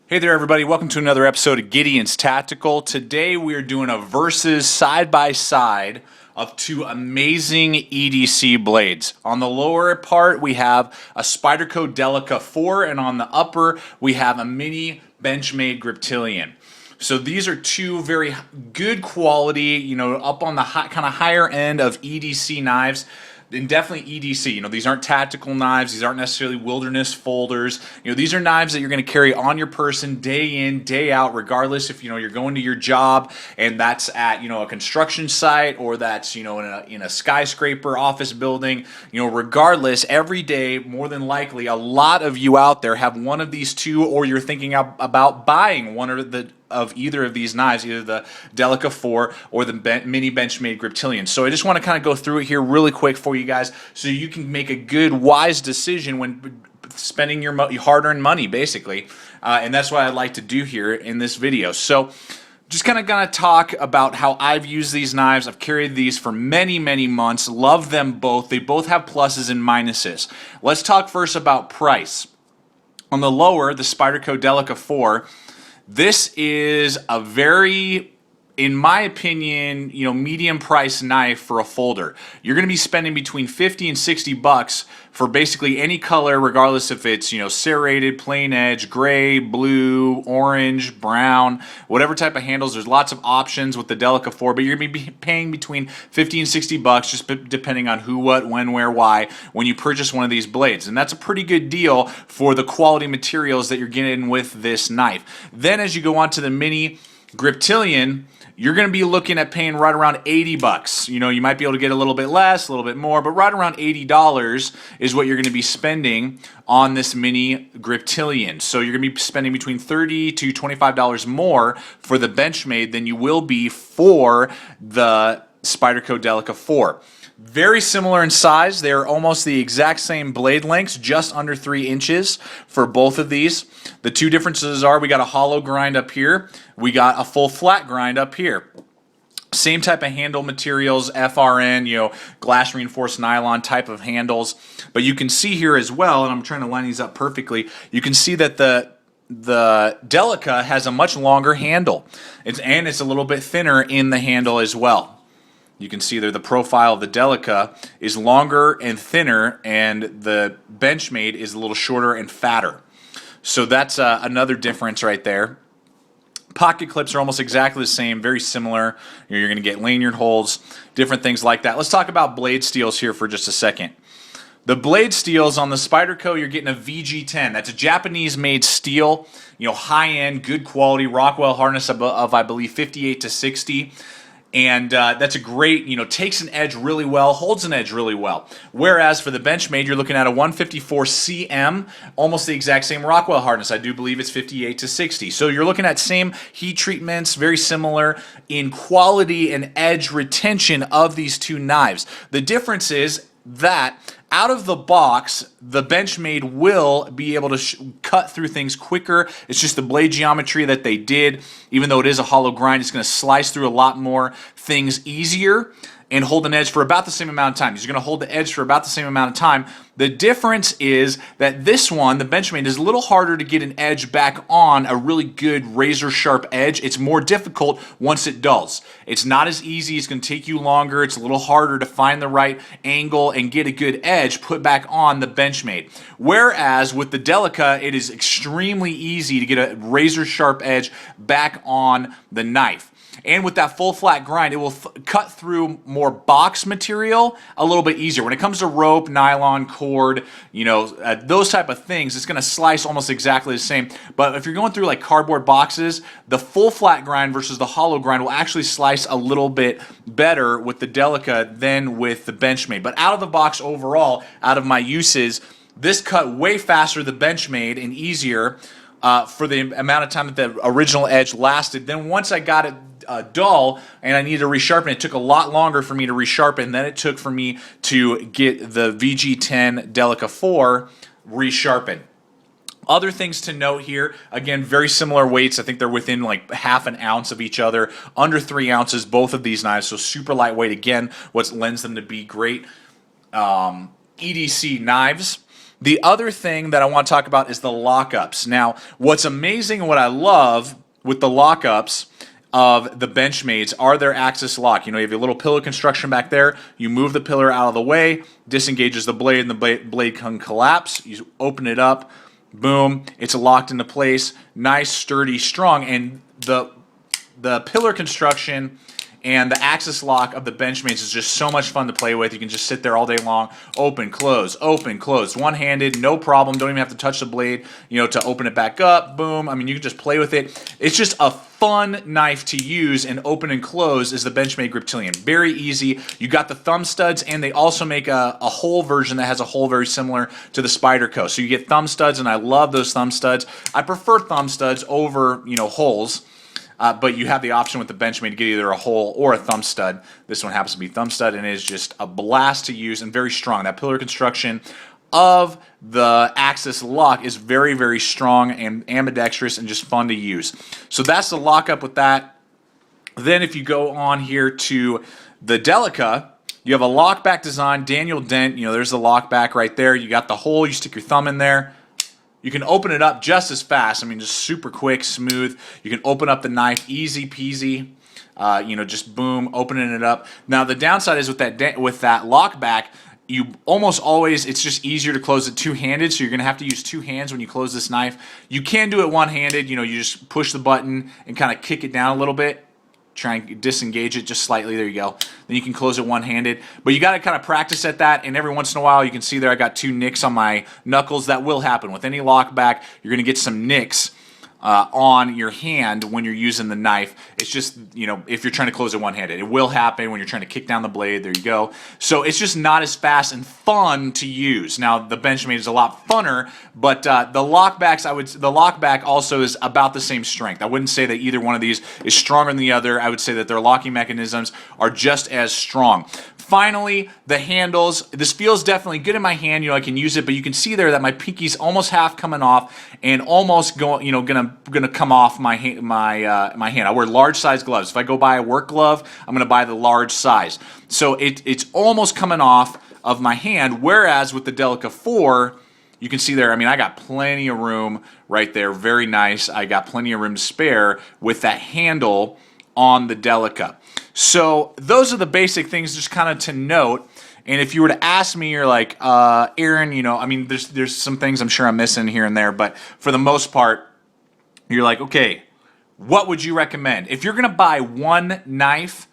Hey there everybody, welcome to another episode of Gideon's Tactical. Today we are doing a versus side-by-side of two amazing EDC blades. On the lower part we have a Spyderco Delica4 and on the upper we have a mini Benchmade Griptilian. So these are two very good quality, up on the kind of higher end of EDC knives. And definitely EDC. These aren't tactical knives. These aren't necessarily wilderness folders. These are knives that you're going to carry on your person day in, day out, regardless if you're going to your job and that's at a construction site or that's in a skyscraper office building. Regardless, every day, more than likely, a lot of you out there have one of these two, or you're thinking about buying one of either of these knives, either the Delica4 or the mini Benchmade Griptilian. So I just want to kind of go through it here really quick for you guys so you can make a good, wise decision when spending your hard-earned money, basically. And that's what I'd like to do here in this video. So just kind of gonna talk about how I've used these knives. I've carried these for many, many months. Love them both. They both have pluses and minuses. Let's talk first about price. On the lower, the Spyderco Delica4, this is a very, in my opinion, medium price knife for a folder. You're going to be spending between 50 and 60 bucks for basically any color, regardless if it's, serrated, plain edge, gray, blue, orange, brown, whatever type of handles. There's lots of options with the Delica4, but you're going to be paying between 50 and 60 bucks, just depending on who, what, when, where, why, when you purchase one of these blades. And that's a pretty good deal for the quality materials that you're getting with this knife. Then as you go on to the mini Griptilian, you're going to be looking at paying right around 80 bucks. You might be able to get a little bit less, a little bit more, but right around $80 is what you're going to be spending on this mini Griptilian. So you're going to be spending between $30 to $25 more for the Benchmade than you will be for the Spyderco Delica4. Very similar in size. They're almost the exact same blade lengths, just under 3 inches for both of these. The two differences are we got a hollow grind up here. We got a full flat grind up here. Same type of handle materials, FRN, glass reinforced nylon type of handles. But you can see here as well, and I'm trying to line these up perfectly, you can see that the Delica has a much longer handle. And it's a little bit thinner in the handle as well. You can see there the profile of the Delica is longer and thinner, and the Benchmade is a little shorter and fatter. So that's another difference right there. Pocket clips are almost exactly the same, very similar. You're going to get lanyard holes, different things like that. Let's talk about blade steels here for just a second. The blade steels on the Spyderco, you're getting a VG10. That's a Japanese-made steel, high-end, good quality, Rockwell hardness of I believe 58 to 60. And that's a great, takes an edge really well, holds an edge really well. Whereas for the Benchmade, you're looking at a 154 CM, almost the exact same Rockwell hardness. I do believe it's 58 to 60. So you're looking at same heat treatments, very similar in quality and edge retention of these two knives. The difference is that out of the box, the Benchmade will be able to cut through things quicker. It's just the blade geometry that they did. Even though it is a hollow grind, it's going to slice through a lot more things easier and hold an edge for about the same amount of time. You're going to hold the edge for about the same amount of time. The difference is that this one, the Benchmade, is a little harder to get an edge back on a really good razor sharp edge. It's more difficult once it dulls. It's not as easy. It's going to take you longer. It's a little harder to find the right angle and get a good edge put back on the Benchmade. Whereas with the Delica, it is extremely easy to get a razor sharp edge back on the knife. And with that full flat grind, it will cut through more box material a little bit easier. When it comes to rope, nylon, cord, those type of things, it's going to slice almost exactly the same. But if you're going through like cardboard boxes, the full flat grind versus the hollow grind will actually slice a little bit better with the Delica than with the Benchmade. But out of the box overall, out of my uses, this cut way faster the Benchmade and easier for the amount of time that the original edge lasted. Then once I got it dull and I needed to resharpen, it took a lot longer for me to resharpen than it took for me to get the VG10 Delica4 resharpened. Other things to note here, again, very similar weights. I think they're within like half an ounce of each other, under 3 ounces, both of these knives, so super lightweight. Again, what lends them to be great EDC knives. The other thing that I want to talk about is the lockups. Now, what's amazing and what I love with the lockups of the Benchmades are their axis lock. You know, you have your little pillar construction back there. You move the pillar out of the way, disengages the blade, and the blade can collapse. You open it up, boom, it's locked into place. Nice, sturdy, strong, and the pillar construction and the axis lock of the Benchmades is just so much fun to play with. You can just sit there all day long, open, close, one-handed, no problem. Don't even have to touch the blade, you know, to open it back up. Boom. I mean, you can just play with it. It's just a fun knife to use and open and close is the Benchmade Griptilian. Very easy. You got the thumb studs, and they also make a hole version that has a hole very similar to the Spyderco. So you get thumb studs, and I love those thumb studs. I prefer thumb studs over, you know, holes. But you have the option with the Benchmade to get either a hole or a thumb stud. This one happens to be thumb stud, and it is just a blast to use and very strong. That pillar construction of the axis lock is very, very strong and ambidextrous and just fun to use. So that's the lockup with that. Then if you go on here to the Delica, you have a lockback design, Daniel Dent. You know, there's the lockback right there. You got the hole. You stick your thumb in there. You can open it up just as fast. I mean, just super quick, smooth. You can open up the knife, easy peasy. You know, just boom, opening it up. Now the downside is with that lockback, you almost always, it's just easier to close it two-handed. So you're gonna have to use two hands when you close this knife. You can do it one-handed. You know, you just push the button and kind of kick it down a little bit. Try and disengage it just slightly. There you go. Then you can close it one-handed. But you got to kind of practice at that, and every once in a while you can see there I got 2 nicks on my knuckles. That will happen. With any lockback, you're going to get some nicks on your hand when you're using the knife. It's just, you know, if you're trying to close it one-handed. It will happen when you're trying to kick down the blade. There you go. So it's just not as fast and fun to use. Now, the Benchmade is a lot funner, but the lockback also is about the same strength. I wouldn't say that either one of these is stronger than the other. I would say that their locking mechanisms are just as strong. Finally, the handles. This feels definitely good in my hand. You know, I can use it, but you can see there that my pinky's almost half coming off and almost going, you know, gonna come off my hand. I wear large size gloves. If I go buy a work glove, I'm gonna buy the large size. So it's almost coming off of my hand. Whereas with the Delica4, you can see there, I mean, I got plenty of room right there. Very nice. I got plenty of room to spare with that handle on the Delica. So those are the basic things just kind of to note. And if you were to ask me, you're like, Aaron, you know, I mean, there's some things I'm sure I'm missing here and there, but for the most part, you're like, okay, what would you recommend? If you're going to buy one knife,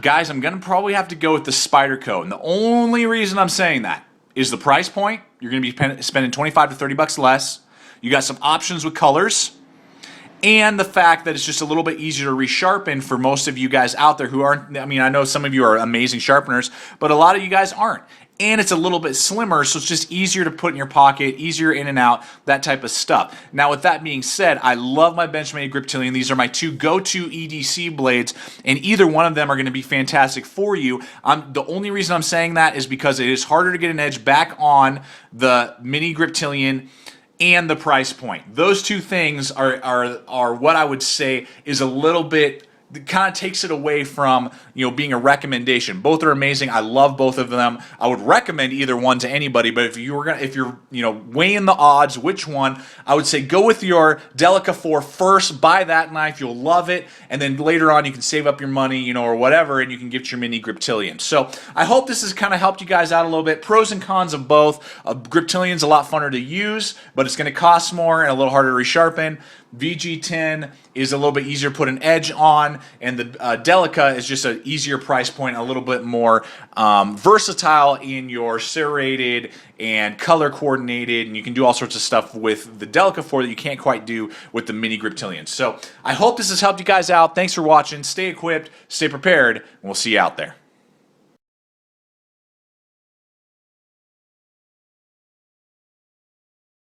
guys, I'm going to probably have to go with the Spyderco. And the only reason I'm saying that is the price point. You're going to be spending 25 to 30 bucks less. You got some options with colors. And the fact that it's just a little bit easier to resharpen for most of you guys out there who aren't, I mean, I know some of you are amazing sharpeners, but a lot of you guys aren't. And it's a little bit slimmer, so it's just easier to put in your pocket, easier in and out, that type of stuff. Now, with that being said, I love my Benchmade Griptilian. These are my 2 go-to EDC blades, and either one of them are going to be fantastic for you. The only reason I'm saying that is because it is harder to get an edge back on the Mini Griptilian and the price point. Those 2 things are what I would say is a little bit, kind of takes it away from, you know, being a recommendation. Both are amazing. I love both of them. I would recommend either one to anybody, but if you're you know, weighing the odds, which one, I would say go with your Delica4 first. Buy that knife, you'll love it, and then later on you can save up your money, you know, or whatever, and you can get your Mini Griptilian. So I hope this has kind of helped you guys out a little bit. Pros and cons of both. Griptilian's a lot funner to use, but it's going to cost more and a little harder to resharpen. VG10 is a little bit easier to put an edge on, and the Delica is just an easier price point, a little bit more versatile in your serrated and color coordinated, and you can do all sorts of stuff with the Delica4 that you can't quite do with the Mini Griptilian. So I hope this has helped you guys out. Thanks for watching. Stay equipped, stay prepared, and we'll see you out there.